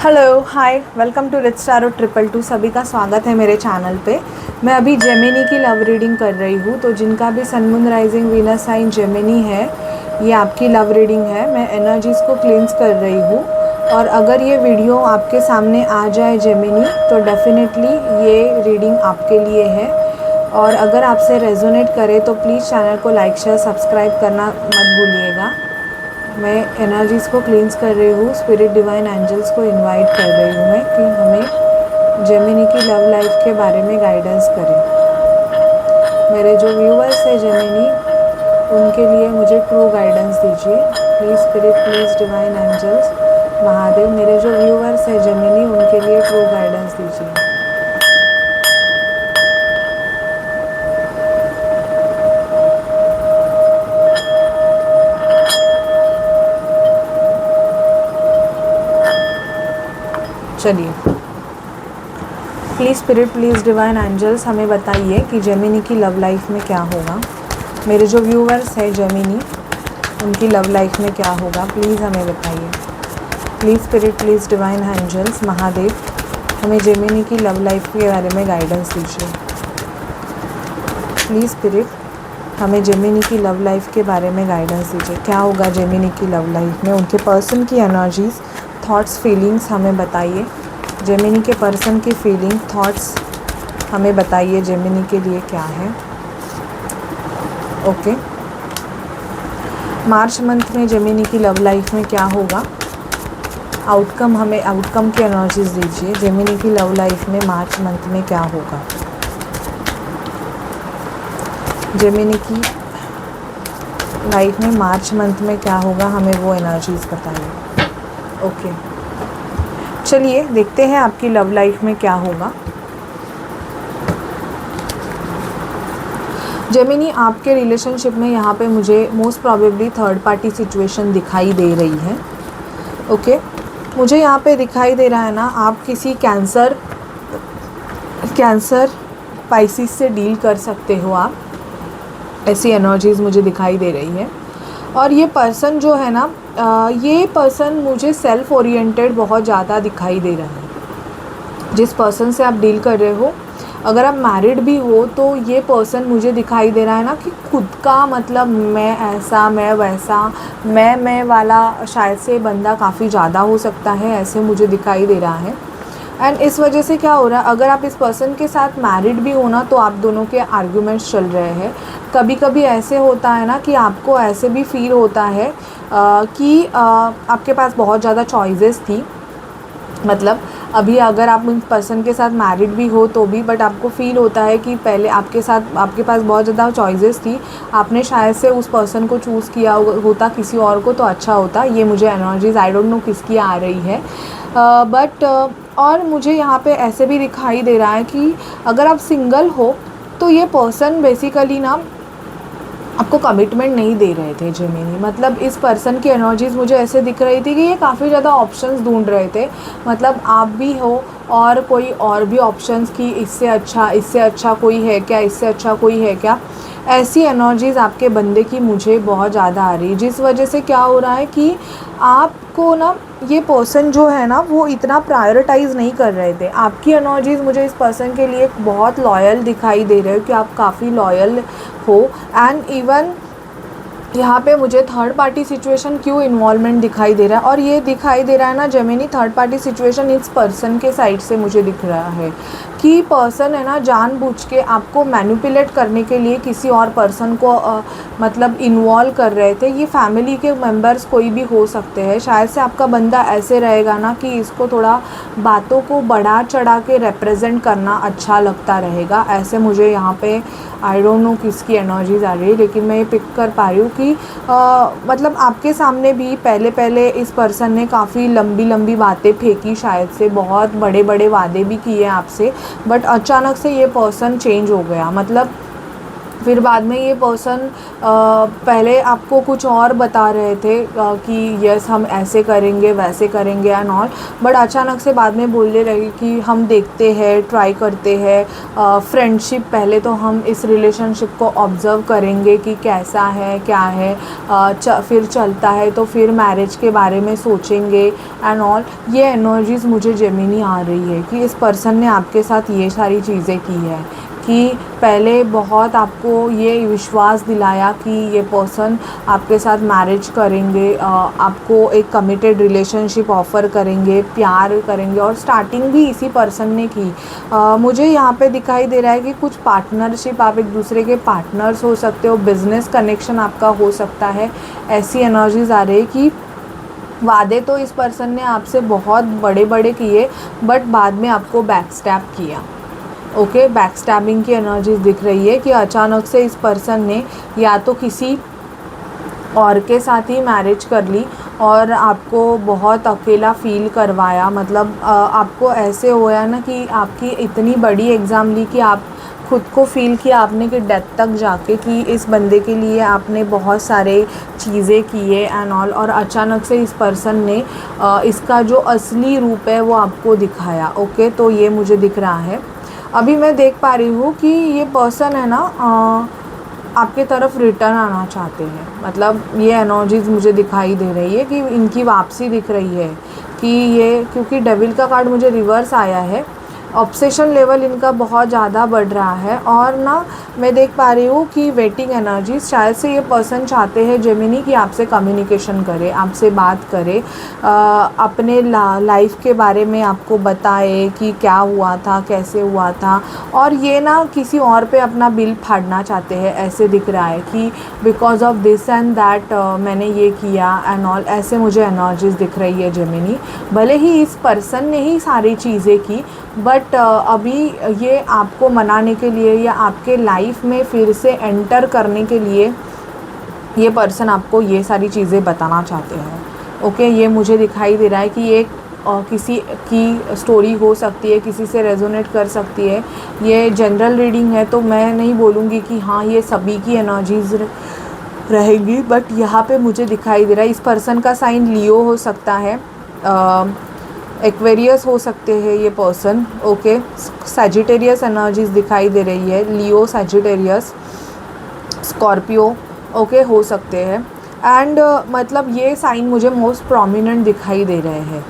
Hello hi welcome to Rich Staro 222। सभी का स्वागत है मेरे चैनल पे। मैं अभी जेमिनी की लव रीडिंग कर रही हूँ, तो जिनका भी sun moon rising Venus sign Gemini है, ये आपकी लव रीडिंग है। मैं एनर्जीज़ को क्लींस कर रही हूँ, और अगर ये वीडियो आपके सामने आ जाए जेमिनी, तो डेफिनेटली ये रीडिंग आपके लिए है। और अगर आपसे रेजोनेट करे तो प्लीज़ चैनल को लाइक शेयर सब्सक्राइब करना मत भूलिएगा। मैं एनर्जीज़ को क्लींस कर रही हूँ, स्पिरिट डिवाइन एंजल्स को इनवाइट कर रही हूँ मैं कि हमें जेमिनी की लव लाइफ के बारे में गाइडेंस करें। मेरे जो व्यूअर्स हैं जेमिनी, उनके लिए मुझे ट्रू गाइडेंस दीजिए please spirit, please divine angels, Mahadev. मेरे जो व्यूअर्स हैं जेमिनी, उनके लिए ट्रू गाइडेंस दीजिए। चलिए, please spirit, please divine angels, हमें बताइए कि जेमिनी की लव लाइफ में क्या होगा। मेरे जो व्यूअर्स हैं जेमिनी, उनकी लव लाइफ में क्या होगा, प्लीज़ हमें बताइए। Please spirit, please divine angels, Mahadev, हमें जेमिनी की लव लाइफ के बारे में गाइडेंस दीजिए। प्लीज़ स्पिरिट, हमें जेमिनी की लव लाइफ के बारे में गाइडेंस दीजिए। क्या होगा जेमिनी की लव लाइफ में, उनके पर्सन की एनर्जीज़, थॉट्स, फीलिंग्स हमें बताइए। जेमिनी के पर्सन की फीलिंग, थॉट्स हमें बताइए जेमिनी के लिए क्या है। ओके, मार्च मंथ में जेमिनी की लव लाइफ में क्या होगा, आउटकम, हमें आउटकम की एनर्जीज दीजिए। जेमिनी की लव लाइफ में मार्च मंथ में क्या होगा, जेमिनी की लाइफ में मार्च मंथ में क्या होगा, हमें वो एनर्जीज बताइए। ओके, चलिए देखते हैं आपकी लव लाइफ में क्या होगा। जेमिनी, आपके रिलेशनशिप में यहाँ पे मुझे most probably third party situation दिखाई दे रही है। ओके, मुझे यहाँ पे दिखाई दे रहा है ना, आप किसी कैंसर पाइसिस से डील कर सकते हो आप, ऐसी एनर्जीज़ मुझे दिखाई दे रही है। और ये पर्सन जो है ना, ये पर्सन मुझे सेल्फ ओरिएंटेड बहुत ज़्यादा दिखाई दे रहा है। जिस पर्सन से आप डील कर रहे हो, अगर आप मैरिड भी हो, तो ये पर्सन मुझे दिखाई दे रहा है ना कि खुद का, मतलब मैं ऐसा, मैं वैसा, मैं वाला शायद से बंदा काफ़ी ज़्यादा हो सकता है, ऐसे मुझे दिखाई दे रहा है। एंड इस वजह से क्या हो रहा है, अगर आप इस पर्सन के साथ मैरिड भी हो ना, तो आप दोनों के आर्ग्यूमेंट्स चल रहे हैं। कभी कभी ऐसे होता है ना कि आपको ऐसे भी फील होता है कि आपके पास बहुत ज़्यादा चॉइसेस थी। मतलब अभी अगर आप उस पर्सन के साथ मैरिड भी हो तो भी, बट आपको फ़ील होता है कि पहले आपके पास बहुत ज़्यादा चॉइसेस थी, आपने शायद से उस पर्सन को चूज़ किया होता किसी और को तो अच्छा होता। ये मुझे एनर्जीज, आई डोंट नो किसकी आ रही है, बट और मुझे यहाँ पे ऐसे भी दिखाई दे रहा है कि अगर आप सिंगल हो, तो ये पर्सन बेसिकली ना आपको कमिटमेंट नहीं दे रहे थे जेमिनी। मतलब इस पर्सन की एनर्जीज़ मुझे ऐसे दिख रही थी कि ये काफ़ी ज़्यादा ऑप्शंस ढूंढ रहे थे। मतलब आप भी हो और कोई और भी ऑप्शंस की, इससे अच्छा कोई है क्या, इससे अच्छा कोई है क्या, ऐसी एनर्जीज़ आपके बंदे की मुझे बहुत ज़्यादा आ रही। जिस वजह से क्या हो रहा है कि आपको ना, ये पर्सन जो है ना, वो इतना प्रायोरिटाइज़ नहीं कर रहे थे। आपकी एनर्जीज़ मुझे इस पर्सन के लिए बहुत लॉयल दिखाई दे रहे हो कि आप काफ़ी लॉयल हो। एंड इवन यहाँ पे मुझे थर्ड पार्टी सिचुएशन क्यों इन्वॉल्वमेंट दिखाई दे रहा है, और ये दिखाई दे रहा है ना जेमिनी, थर्ड पार्टी सिचुएशन इस पर्सन के साइड से मुझे दिख रहा है कि पर्सन है ना, जानबूझ के आपको मैनिपुलेट करने के लिए किसी और पर्सन को मतलब इन्वॉल्व कर रहे थे। ये फैमिली के मेंबर्स कोई भी हो सकते हैं। शायद से आपका बंदा ऐसे रहेगा ना कि इसको थोड़ा बातों को बढ़ा चढ़ा के रिप्रेजेंट करना अच्छा लगता रहेगा, ऐसे मुझे यहाँ पे, आई डोंट नो किसकी एनर्जीज आ रही है, लेकिन मैं ये पिक कर पा रही हूँ कि मतलब आपके सामने भी पहले इस पर्सन ने काफ़ी लंबी बातें फेंकी, शायद से बहुत बड़े वादे भी किए आपसे, बट अचानक से ये पर्सन चेंज हो गया। मतलब फिर बाद में ये पर्सन पहले आपको कुछ और बता रहे थे कि यस हम ऐसे करेंगे वैसे करेंगे एंड ऑल, बट अचानक से बाद में बोलने लगे कि हम देखते हैं, ट्राई करते हैं, फ्रेंडशिप पहले तो हम इस रिलेशनशिप को ऑब्ज़र्व करेंगे कि कैसा है क्या है, फिर चलता है तो फिर मैरिज के बारे में सोचेंगे एंड ऑल। ये एनर्जीज़ मुझे जेमिनी आ रही है कि इस पर्सन ने आपके साथ ये सारी चीज़ें की है, कि पहले बहुत आपको ये विश्वास दिलाया कि ये पर्सन आपके साथ मैरिज करेंगे, आपको एक कमिटेड रिलेशनशिप ऑफ़र करेंगे, प्यार करेंगे, और स्टार्टिंग भी इसी पर्सन ने की। मुझे यहाँ पे दिखाई दे रहा है कि कुछ पार्टनरशिप, आप एक दूसरे के पार्टनर्स हो सकते हो, बिज़नेस कनेक्शन आपका हो सकता है। ऐसी एनर्जीज़ आ रही है कि वादे तो इस पर्सन ने आपसे बहुत बड़े बड़े किए, बट बाद में आपको बैक स्टैब किया। ओके, बैक स्टैबिंग की एनर्जीज दिख रही है कि अचानक से इस पर्सन ने या तो किसी और के साथ ही मैरिज कर ली और आपको बहुत अकेला फ़ील करवाया। मतलब आपको ऐसे हुआ ना कि आपकी इतनी बड़ी एग्ज़ाम ली कि आप खुद को फ़ील किया आपने कि डेथ तक जाके कि इस बंदे के लिए आपने बहुत सारे चीज़ें किए एंड ऑल, और अचानक से इस पर्सन ने इसका जो असली रूप है वो आपको दिखाया। ओके, तो ये मुझे दिख रहा है। अभी मैं देख पा रही हूँ कि ये पर्सन है ना आपके तरफ रिटर्न आना चाहते हैं। मतलब ये एनर्जीज़ मुझे दिखाई दे रही है कि इनकी वापसी दिख रही है कि ये, क्योंकि डेविल का कार्ड मुझे रिवर्स आया है, ऑब्सेशन लेवल इनका बहुत ज़्यादा बढ़ रहा है। और ना मैं देख पा रही हूँ कि वेटिंग एनर्जी, शायद से ये पर्सन चाहते हैं जेमिनी कि आपसे कम्युनिकेशन करे, आपसे बात करे, अपने लाइफ के बारे में आपको बताए कि क्या हुआ था, कैसे हुआ था। और ये ना किसी और पे अपना बिल फाड़ना चाहते हैं, ऐसे दिख रहा है कि because of this and that मैंने ये किया एंड ऑल, ऐसे मुझे एनर्जीज़ दिख रही है जेमिनी। भले ही इस पर्सन ने ही सारी चीज़ें की, बट अभी ये आपको मनाने के लिए या आपके लाइफ में फिर से एंटर करने के लिए ये पर्सन आपको ये सारी चीज़ें बताना चाहते हैं। ओके, ये मुझे दिखाई दे रहा है कि ये किसी की स्टोरी हो सकती है, किसी से रेजोनेट कर सकती है। ये जनरल रीडिंग है तो मैं नहीं बोलूँगी कि हाँ ये सभी की एनर्जीज़ रहेगी, बट यहाँ पे मुझे दिखाई दे रहा है इस पर्सन का साइन लियो हो सकता है, एक्वेरियस हो सकते हैं ये पर्सन। ओके, सैजिटेरियस एनर्जीज दिखाई दे रही है, लियो, सैजिटेरियस, स्कॉर्पियो ओके हो सकते हैं। एंड मतलब ये साइन मुझे मोस्ट प्रोमिनेंट दिखाई दे रहे हैं।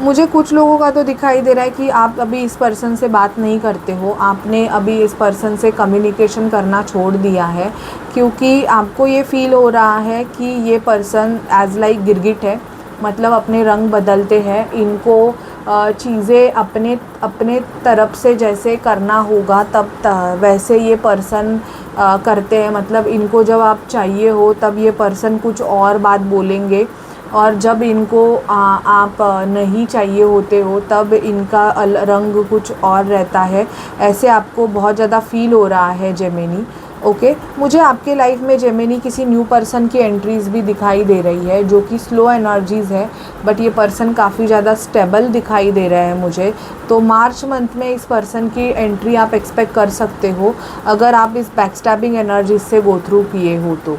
मुझे कुछ लोगों का तो दिखाई दे रहा है कि आप अभी इस पर्सन से बात नहीं करते हो, आपने अभी इस पर्सन से कम्युनिकेशन करना छोड़ दिया है, क्योंकि आपको ये फील हो रहा है कि ये पर्सन एज लाइक गिरगिट है, मतलब अपने रंग बदलते हैं। इनको चीज़ें अपने तरफ से जैसे करना होगा तब वैसे ये पर्सन करते हैं। मतलब इनको जब आप चाहिए हो तब ये पर्सन कुछ और बात बोलेंगे, और जब इनको आप नहीं चाहिए होते हो तब इनका रंग कुछ और रहता है। ऐसे आपको बहुत ज़्यादा फील हो रहा है जेमिनी। ओके, मुझे आपके लाइफ में जेमिनी किसी न्यू पर्सन की एंट्रीज़ भी दिखाई दे रही है जो कि स्लो एनर्जीज़ है, बट ये पर्सन काफ़ी ज़्यादा स्टेबल दिखाई दे रहा है मुझे। तो मार्च मंथ में इस पर्सन की एंट्री आप एक्सपेक्ट कर सकते हो अगर आप इस बैकस्टैबिंग एनर्जीज से गो थ्रू किए हो तो,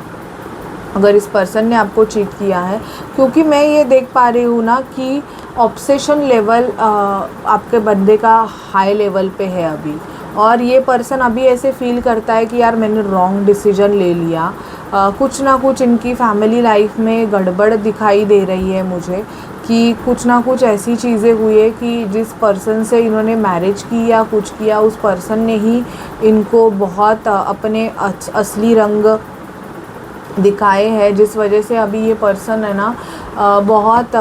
अगर इस पर्सन ने आपको चीट किया है। क्योंकि मैं ये देख पा रही हूँ ना कि ऑब्सेशन लेवल आपके बंदे का हाई लेवल पे है अभी, और ये पर्सन अभी ऐसे फील करता है कि यार मैंने रॉन्ग डिसीजन ले लिया। कुछ ना कुछ इनकी फैमिली लाइफ में गड़बड़ दिखाई दे रही है मुझे, कि कुछ ना कुछ ऐसी चीज़ें हुई है कि जिस पर्सन से इन्होंने मैरिज की या कुछ किया उस पर्सन ने ही इनको बहुत अपने असली रंग दिखाए हैं, जिस वजह से अभी ये पर्सन है ना बहुत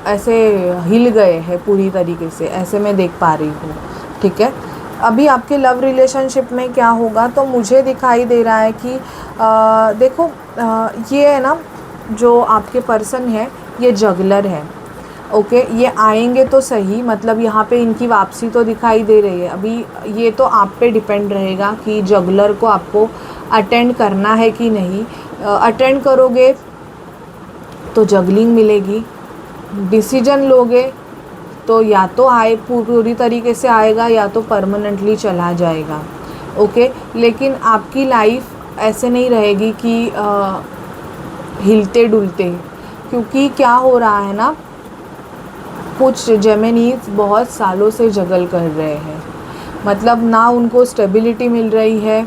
ऐसे हिल गए हैं पूरी तरीके से, ऐसे मैं देख पा रही हूँ। ठीक है, अभी आपके लव रिलेशनशिप में क्या होगा, तो मुझे दिखाई दे रहा है कि देखो ये है ना जो आपके पर्सन है ये जगलर है। ओके, ये आएंगे तो सही, मतलब यहाँ पे इनकी वापसी तो दिखाई दे रही है। अभी ये तो आप पे डिपेंड रहेगा कि जगलर को आपको अटेंड करना है कि नहीं। अटेंड करोगे तो जगलिंग मिलेगी, डिसीजन लोगे तो या तो आए पूरी तरीके से आएगा या तो परमानेंटली चला जाएगा। ओके। लेकिन आपकी लाइफ ऐसे नहीं रहेगी कि हिलते डुलते, क्योंकि क्या हो रहा है ना, कुछ जेमिनीज बहुत सालों से जगल कर रहे हैं, मतलब ना उनको स्टेबिलिटी मिल रही है,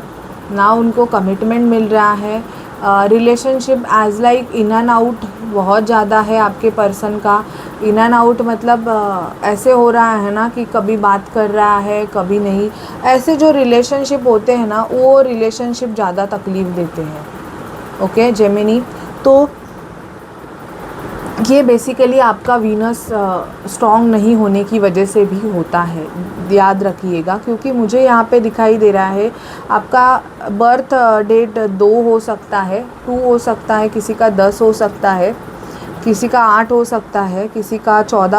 ना उनको कमिटमेंट मिल रहा है। Relationship as like in and out बहुत ज़्यादा है आपके पर्सन का। इन एंड आउट मतलब ऐसे हो रहा है ना कि कभी बात कर रहा है कभी नहीं। ऐसे जो रिलेशनशिप होते हैं ना, वो रिलेशनशिप ज़्यादा तकलीफ़ देते हैं। ओके जेमिनी, तो ये बेसिकली आपका वीनस स्ट्रॉन्ग नहीं होने की वजह से भी होता है, याद रखिएगा। क्योंकि मुझे यहाँ पे दिखाई दे रहा है आपका बर्थ डेट 2 हो सकता है, 2 हो सकता है, किसी का 10 हो सकता है, किसी का 8 हो सकता है, किसी का 16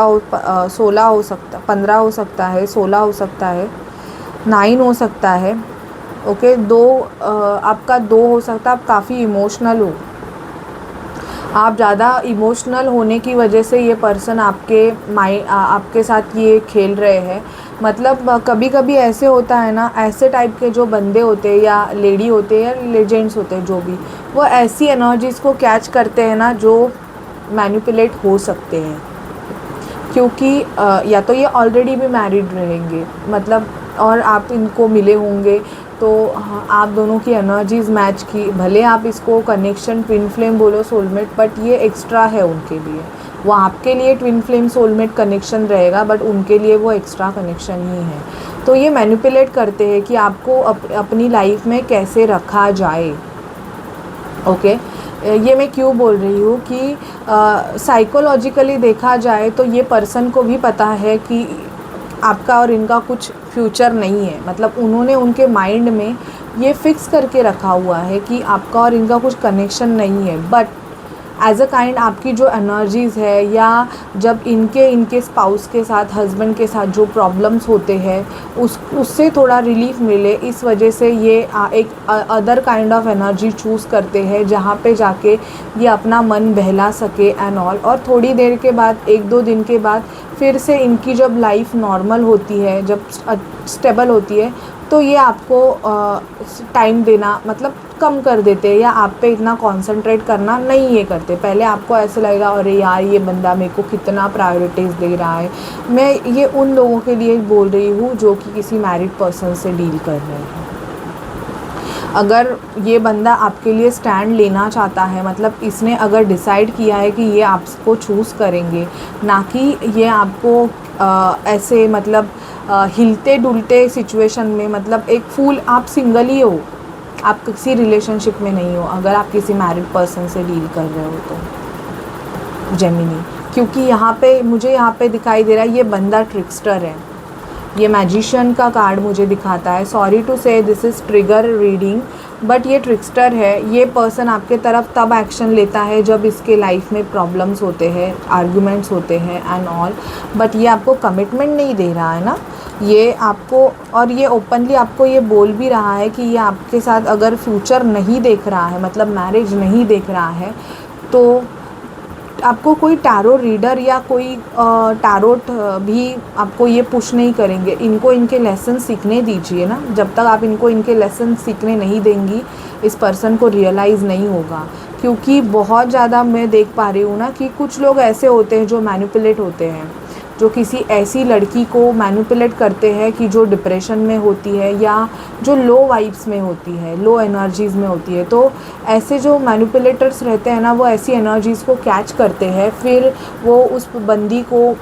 हो सकता, 15 हो सकता है, 16 हो सकता है, 9 हो सकता है। ओके, 2 आपका 2 हो सकता है। आप काफ़ी इमोशनल हो, आप ज़्यादा इमोशनल होने की वजह से ये पर्सन आपके साथ ये खेल रहे हैं। मतलब कभी कभी ऐसे होता है ना, ऐसे टाइप के जो बंदे होते हैं या लेडी होते हैं या लेजेंड्स होते हैं जो भी, वो ऐसी एनर्जीज़ को कैच करते हैं ना जो मैनिपुलेट हो सकते हैं। क्योंकि या तो ये ऑलरेडी भी मैरिड रहेंगे, मतलब, और आप इनको मिले होंगे, तो आप दोनों की एनर्जीज़ मैच की। भले आप इसको कनेक्शन ट्विन फ्लेम बोलो, सोलमेट, बट ये एक्स्ट्रा है उनके लिए। वो आपके लिए ट्विन फ्लेम सोलमेट कनेक्शन रहेगा, बट उनके लिए वो एक्स्ट्रा कनेक्शन ही है। तो ये मैनिपुलेट करते हैं कि आपको अपनी लाइफ में कैसे रखा जाए। ओके, ये मैं क्यों बोल रही हूँ कि साइकोलॉजिकली देखा जाए तो ये पर्सन को भी पता है कि आपका और इनका कुछ फ्यूचर नहीं है। मतलब उन्होंने उनके माइंड में ये फिक्स करके रखा हुआ है कि आपका और इनका कुछ कनेक्शन नहीं है। बट एज अ काइंड आपकी जो एनर्जीज़ है, या जब इनके स्पाउस के साथ, हस्बैंड के साथ जो प्रॉब्लम्स होते हैं उससे थोड़ा रिलीफ मिले, इस वजह से ये एक other kind of energy choose करते हैं, जहाँ पे जाके ये अपना मन बहला सके एंड ऑल। और थोड़ी देर के बाद, 1-2 दिन के बाद फिर से इनकी जब लाइफ नॉर्मल होती है, जब स्टेबल होती है, तो ये आपको टाइम देना मतलब कम कर देते हैं, या आप पे इतना कंसंट्रेट करना नहीं ये करते। पहले आपको ऐसे लगेगा अरे यार ये बंदा मेरे को कितना प्रायोरिटीज़ दे रहा है। मैं ये उन लोगों के लिए बोल रही हूँ जो कि किसी मैरिड पर्सन से डील कर रहे हैं। अगर ये बंदा आपके लिए स्टैंड लेना चाहता है, मतलब इसने अगर डिसाइड किया है कि ये आपको चूज़ करेंगे, ना कि ये आपको ऐसे मतलब हिलते डुलते सिचुएशन में, मतलब एक फूल, आप सिंगल ही हो, आप किसी रिलेशनशिप में नहीं हो अगर आप किसी मैरिड पर्सन से डील कर रहे हो तो जेमिनी। क्योंकि मुझे यहाँ पे दिखाई दे रहा है ये बंदा ट्रिक्स्टर है। ये मैजिशियन का कार्ड मुझे दिखाता है। सॉरी टू से this is trigger reading, but ये ट्रिक्स्टर है। ये पर्सन आपके तरफ तब एक्शन लेता है जब इसके लाइफ में प्रॉब्लम्स होते हैं, आर्ग्यूमेंट्स होते हैं एंड ऑल। बट ये आपको कमिटमेंट नहीं दे रहा है ना, ये आपको, और ये ओपनली आपको ये बोल भी रहा है कि ये आपके साथ अगर फ्यूचर नहीं देख रहा है, मतलब मैरिज नहीं देख रहा है, तो आपको कोई टैरो रीडर या कोई टैरोट भी आपको ये पुश नहीं करेंगे। इनको इनके लेसन सीखने दीजिए ना। जब तक आप इनको इनके लेसन सीखने नहीं देंगी, इस पर्सन को रियलाइज़ नहीं होगा। क्योंकि बहुत ज़्यादा मैं देख पा रही हूँ ना कि कुछ लोग ऐसे होते हैं जो मैनिपुलेट होते हैं, जो किसी ऐसी लड़की को मैनिपुलेट करते हैं कि जो डिप्रेशन में होती है या जो लो वाइब्स में होती है, लो एनर्जीज़ में होती है। तो ऐसे जो मैनिपुलेटर्स रहते हैं ना, वो ऐसी एनर्जीज़ को कैच करते हैं, फिर वो उस बंदी को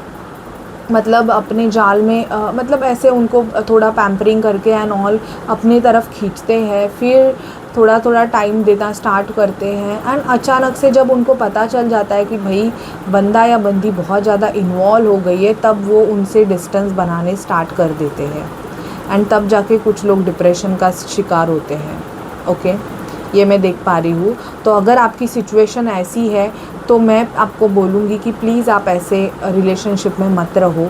मतलब अपने जाल में मतलब ऐसे उनको थोड़ा पैम्परिंग करके एंड ऑल अपनी तरफ खींचते हैं। फिर थोड़ा थोड़ा टाइम देना स्टार्ट करते हैं, एंड अचानक से जब उनको पता चल जाता है कि भाई बंदा या बंदी बहुत ज़्यादा इन्वॉल्व हो गई है, तब वो उनसे डिस्टेंस बनाने स्टार्ट कर देते हैं, एंड तब जाके कुछ लोग डिप्रेशन का शिकार होते हैं। ओके, ये मैं देख पा रही हूँ। तो अगर आपकी सिचुएशन ऐसी है तो मैं आपको बोलूँगी कि प्लीज़ आप ऐसे रिलेशनशिप में मत रहो,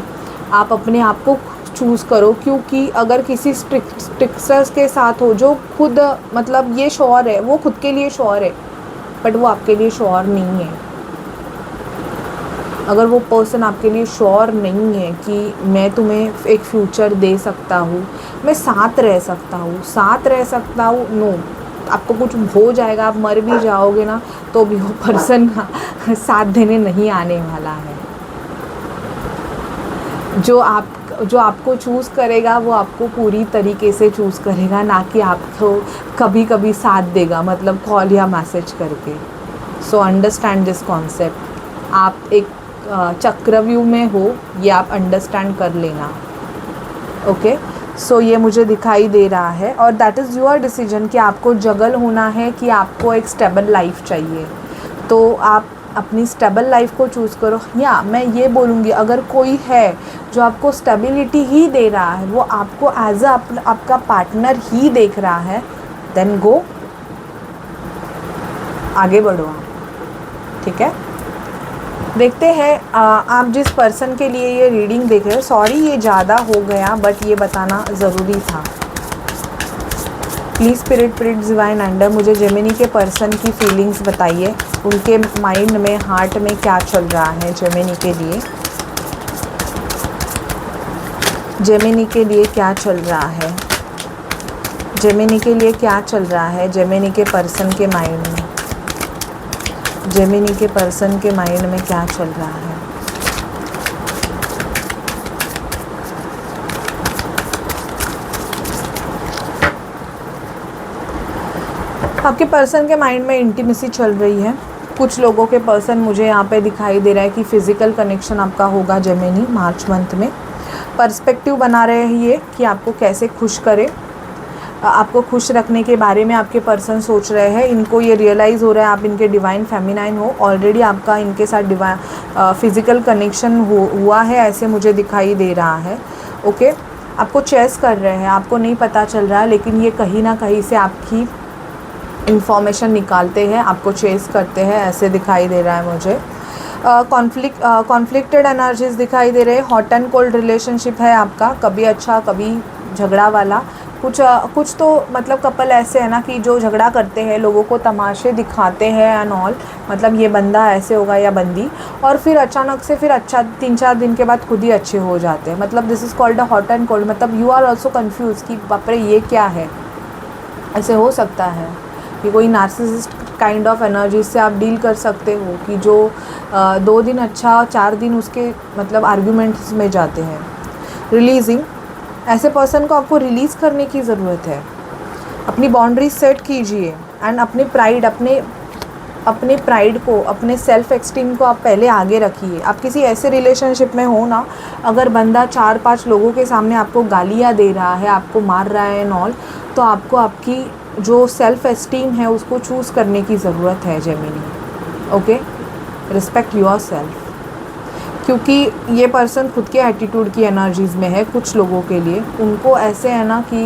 आप अपने आप को चूज़ करो। क्योंकि अगर किसी स्ट्रिक्टर्स के साथ हो जो खुद मतलब ये श्योर है, वो खुद के लिए श्योर है, बट वो आपके लिए श्योर नहीं है। अगर वो पर्सन आपके लिए श्योर नहीं है कि मैं तुम्हें एक फ्यूचर दे सकता हूँ, मैं साथ रह सकता हूँ, नो, आपको कुछ हो जाएगा, आप मर भी जाओगे ना तो भी वो पर्सन साथ देने नहीं आने वाला है। जो आपको चूज़ करेगा वो आपको पूरी तरीके से चूज़ करेगा, ना कि आपको कभी कभी साथ देगा, मतलब कॉल या मैसेज करके। So understand this concept. आप एक चक्रव्यूह में हो, ये आप अंडरस्टैंड कर लेना। ओके, सो ये मुझे दिखाई दे रहा है, और दैट इज़ योर डिसीजन कि आपको जगल होना है कि आपको एक स्टेबल लाइफ चाहिए। तो आप अपनी स्टेबल लाइफ को चूज़ करो। या मैं ये बोलूँगी, अगर कोई है जो आपको स्टेबिलिटी ही दे रहा है, वो आपको एज अ आपका पार्टनर ही देख रहा है, देन गो, आगे बढ़ो आप, ठीक है। देखते हैं आप जिस पर्सन के लिए ये रीडिंग देख रहे हो, सॉरी ये ज़्यादा हो गया बट ये बताना ज़रूरी था। प्लीज़ स्पिरिट डिवाइन अंडर मुझे जेमिनी के पर्सन की फीलिंग्स बताइए, उनके माइंड में, हार्ट में क्या चल रहा है जेमिनी के लिए। जेमिनी के लिए क्या चल रहा है, जेमिनी के लिए क्या चल रहा है, जेमिनी के पर्सन के माइंड में, जेमिनी के पर्सन के माइंड में क्या चल रहा है। आपके पर्सन के माइंड में इंटीमेसी चल रही है। कुछ लोगों के पर्सन मुझे यहाँ पे दिखाई दे रहा है कि फ़िज़िकल कनेक्शन आपका होगा जेमिनी मार्च मंथ में। पर्सपेक्टिव बना रहे हैं ये कि आपको कैसे खुश करे, आपको खुश रखने के बारे में आपके पर्सन सोच रहे हैं। इनको ये रियलाइज़ हो रहा है आप इनके डिवाइन फेमिनाइन हो, ऑलरेडी आपका इनके साथ फ़िज़िकल कनेक्शन हुआ है, ऐसे मुझे दिखाई दे रहा है। ओके, आपको चेस कर रहे हैं, आपको नहीं पता चल रहा है, लेकिन ये कहीं ना कहीं से आपकी इंफॉर्मेशन निकालते हैं, आपको चेस करते हैं, ऐसे दिखाई दे रहा है मुझे। कॉन्फ्लिक्टेड एनर्जीज दिखाई दे रहे हैं। हॉट एंड कोल्ड रिलेशनशिप है आपका, कभी अच्छा कभी झगड़ा वाला। कुछ तो मतलब कपल ऐसे है ना कि जो झगड़ा करते हैं, लोगों को तमाशे दिखाते हैं एंड ऑल, मतलब ये बंदा ऐसे होगा या बंदी, और फिर अचानक से फिर अच्छा 3-4 दिन के बाद खुद ही अच्छे हो जाते हैं। मतलब this is called a hot and cold, मतलब यू आर ऑल्सो कन्फ्यूज़ कि बाप रे ये क्या है। ऐसे हो सकता है कि कोई नार्सिसिस्ट काइंड ऑफ एनर्जी से आप डील कर सकते हो कि जो 2 दिन अच्छा 4 दिन उसके मतलब आर्ग्यूमेंट्स में जाते हैं। रिलीजिंग, ऐसे पर्सन को आपको रिलीज़ करने की ज़रूरत है। अपनी बाउंड्रीज सेट कीजिए एंड अपने प्राइड को, अपने सेल्फ एक्सटीम को आप पहले आगे रखिए। आप किसी ऐसे रिलेशनशिप में हो ना, अगर बंदा 4-5 लोगों के सामने आपको गालियाँ दे रहा है, आपको मार रहा है एंड ऑल, तो आपको आपकी जो सेल्फ एस्टीम है उसको चूज़ करने की ज़रूरत है Gemini. Okay, respect your self, क्योंकि ये पर्सन खुद के एटीट्यूड की एनर्जीज़ में है। कुछ लोगों के लिए उनको ऐसे है ना कि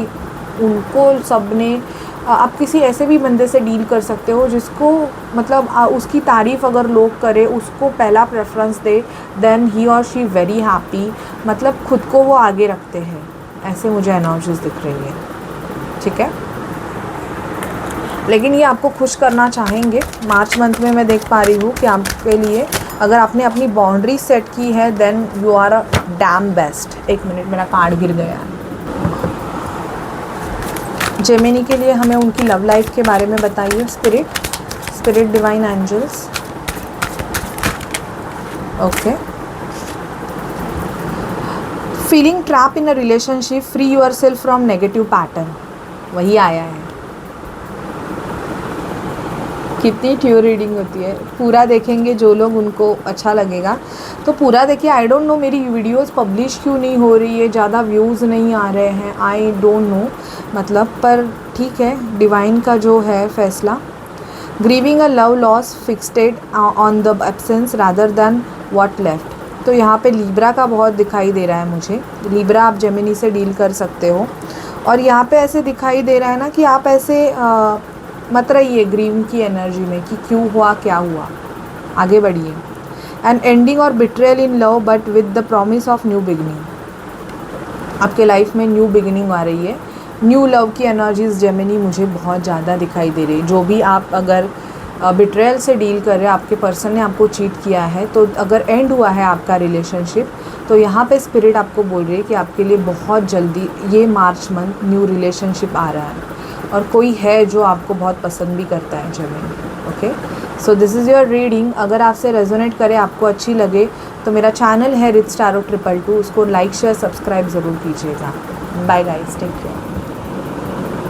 उनको सब ने, आप किसी ऐसे भी बंदे से डील कर सकते हो जिसको मतलब उसकी तारीफ़ अगर लोग करें, उसको पहला प्रेफरेंस दे, देन ही और शी वेरी हैप्पी, मतलब खुद को वो आगे रखते हैं, ऐसे मुझे एनर्जीज़ दिख रही है, ठीक है। लेकिन ये आपको खुश करना चाहेंगे। मार्च मंथ में मैं देख पा रही हूँ कि आपके लिए अगर आपने अपनी बाउंड्री सेट की है, then you are a damn best. एक मिनट, मेरा कार्ड गिर गया है। जेमिनी के लिए हमें उनकी लव लाइफ के बारे में बताइए spirit divine angels. Okay, feeling trap in a relationship, free yourself from negative pattern, वही आया है। कितनी ट्यू रीडिंग होती है। पूरा देखेंगे जो लोग, उनको अच्छा लगेगा तो पूरा देखिए। आई डोंट नो मेरी वीडियोस पब्लिश क्यों नहीं हो रही है, ज़्यादा व्यूज़ नहीं आ रहे हैं, आई डोंट नो मतलब, पर ठीक है, डिवाइन का जो है फैसला। Grieving a love loss fixed on the absence rather than what left, तो यहाँ पे लिब्रा का बहुत दिखाई दे रहा है मुझे। लिब्रा आप जेमिनी से डील कर सकते हो, और यहाँ पे ऐसे दिखाई दे रहा है ना कि आप ऐसे मत रहिए ग्रीविंग की एनर्जी में कि क्यों हुआ, क्या हुआ, आगे बढ़िए। एंड एंडिंग और betrayal in love but with the promise of new beginning, आपके लाइफ में न्यू बिगिनिंग आ रही है। न्यू लव की एनर्जीज जेमिनी मुझे बहुत ज़्यादा दिखाई दे रही है। जो भी आप अगर बिट्रेयल से डील कर रहे हैं, आपके पर्सन ने आपको चीट किया है, तो अगर एंड हुआ है आपका रिलेशनशिप, तो यहाँ पे स्पिरिट आपको बोल रही है कि आपके लिए बहुत जल्दी ये मार्च मंथ न्यू रिलेशनशिप आ रहा है, और कोई है जो आपको बहुत पसंद भी करता है genuinely. Okay, so this is your reading. अगर आपसे रेजोनेट करे, आपको अच्छी लगे, तो मेरा चैनल है रिच टैरो 222, उसको लाइक शेयर सब्सक्राइब ज़रूर कीजिएगा। Bye guys, take care.